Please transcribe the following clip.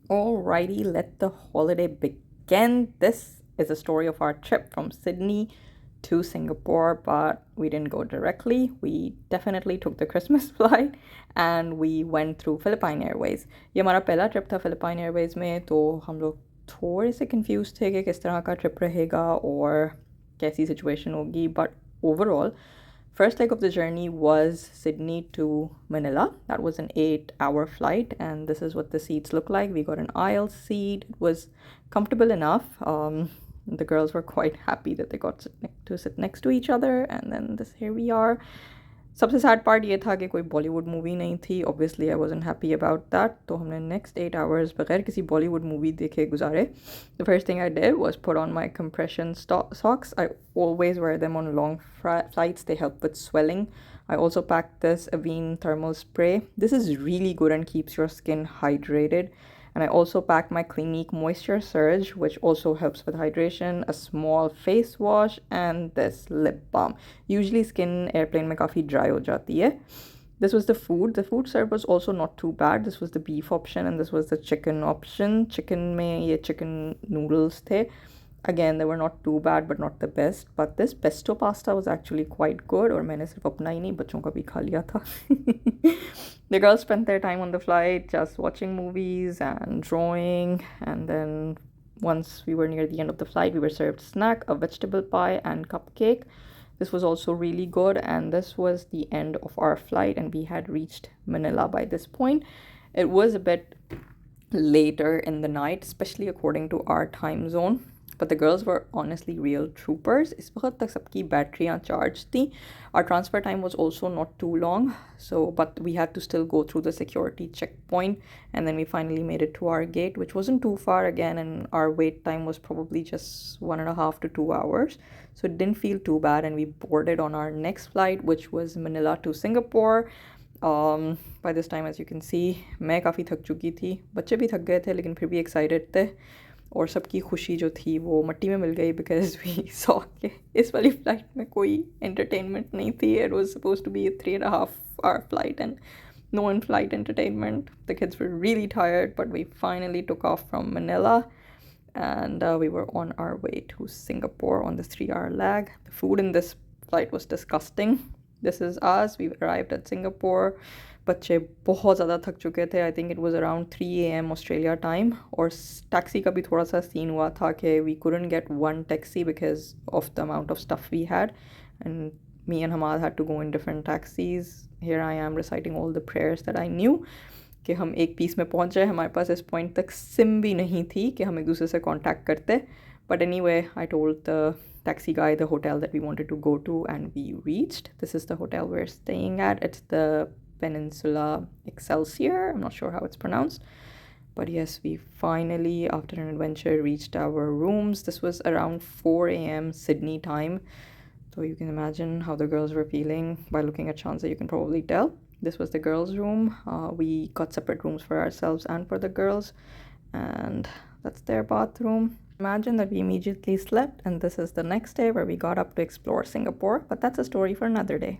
Alrighty, let the holiday begin. This is a story of our trip from Sydney to Singapore, but we didn't go directly. We definitely took the Christmas flight and we went through Philippine Airways. ये हमारा पहला trip था Philippine Airways में, तो हम लोग थोड़े से कंफ्यूज थे कि किस तरह का ट्रिप रहेगा और कैसी सिचुएशन होगी, but overall first leg of the journey was Sydney to Manila. That was an 8-hour flight, and this is what the seats look like. We got an aisle seat. It was comfortable enough. The girls were quite happy that they got to sit next to each other, and then here we are. सबसे sad part ये था कि कोई Bollywood movie नहीं थी. Obviously I wasn't happy about that, तो हमने next 8 hours बगैर किसी बॉलीवुड मूवी देखे गुजारे. The first thing I did was put on my compression socks. I always wear them on long flights. They help with swelling. I also packed this Avene thermal spray. This is really good and keeps your skin hydrated. And I also packed my Clinique Moisture Surge, which also helps with hydration, a small face wash, and this lip balm. Usually skin airplane mein kafi dry ho jati hai. This was the food. The food served was also not too bad. This was the beef option and this was the chicken option. Chicken mein ye chicken noodles the. Again, they were not too bad but not the best. But this pesto pasta was actually quite good, और मैंने सिर्फ अपना ही नहीं बच्चों का भी खा लिया था. The girls spent their time on the flight just watching movies and drawing, and then once we were near the end of the flight, we were served snack, a vegetable pie and cupcake. This was also really good, and this was the end of our flight, and we had reached Manila by this point. It was a bit later in the night, especially according to our time zone. But the girls were honestly real troopers. इस वक्त तक सबकी बैटरियाँ charge थी. Our transfer time was also not too long, but we had to still go through the security checkpoint, and then we finally made it to our gate, which wasn't too far again, and our wait time was probably just 1.5 to 2 hours. So it didn't feel too bad, and we boarded on our next flight, which was Manila to Singapore. By this time, as you can see, मैं काफ़ी थक चुकी थी. बच्चे भी थक गए थे, लेकिन फिर भी excited थे. और सबकी खुशी जो थी वो मट्टी में मिल गई, बिकॉज वी सॉ के इस वाली फ्लाइट में कोई एंटरटेनमेंट नहीं थी. It was suppose to be a 3.5 hour flight and no in-flight entertainment. The kids were really tired, but we finally took off from Manila, and we were on our way to Singapore on this 3-hour lag. The food in this flight was disgusting. This is us. We arrived at Singapore. बच्चे बहुत ज़्यादा थक चुके थे. I think it was around 3 AM Australia time. और taxi का भी थोड़ा सा सीन हुआ था कि we couldn't get one taxi because of the amount of stuff we had, and me and Hamad had to go in different taxis. Here I am reciting all the prayers that I knew कि हम एक piece में पहुंच जाए. हमारे पास इस point तक SIM भी नहीं थी कि हम एक दूसरे से कांटेक्ट करते. But anyway, I told the taxi guy the hotel that we wanted to go to, and we reached. This is the hotel we're staying at. It's the Peninsula Excelsior. I'm not sure how it's pronounced. But yes, we finally, after an adventure, reached our rooms. This was around 4 AM Sydney time. So you can imagine how the girls were feeling by looking at Shanza. You can probably tell. This was the girls' room. We got separate rooms for ourselves and for the girls. And that's their bathroom. Imagine that we immediately slept, and this is the next day where we got up to explore Singapore. But that's a story for another day.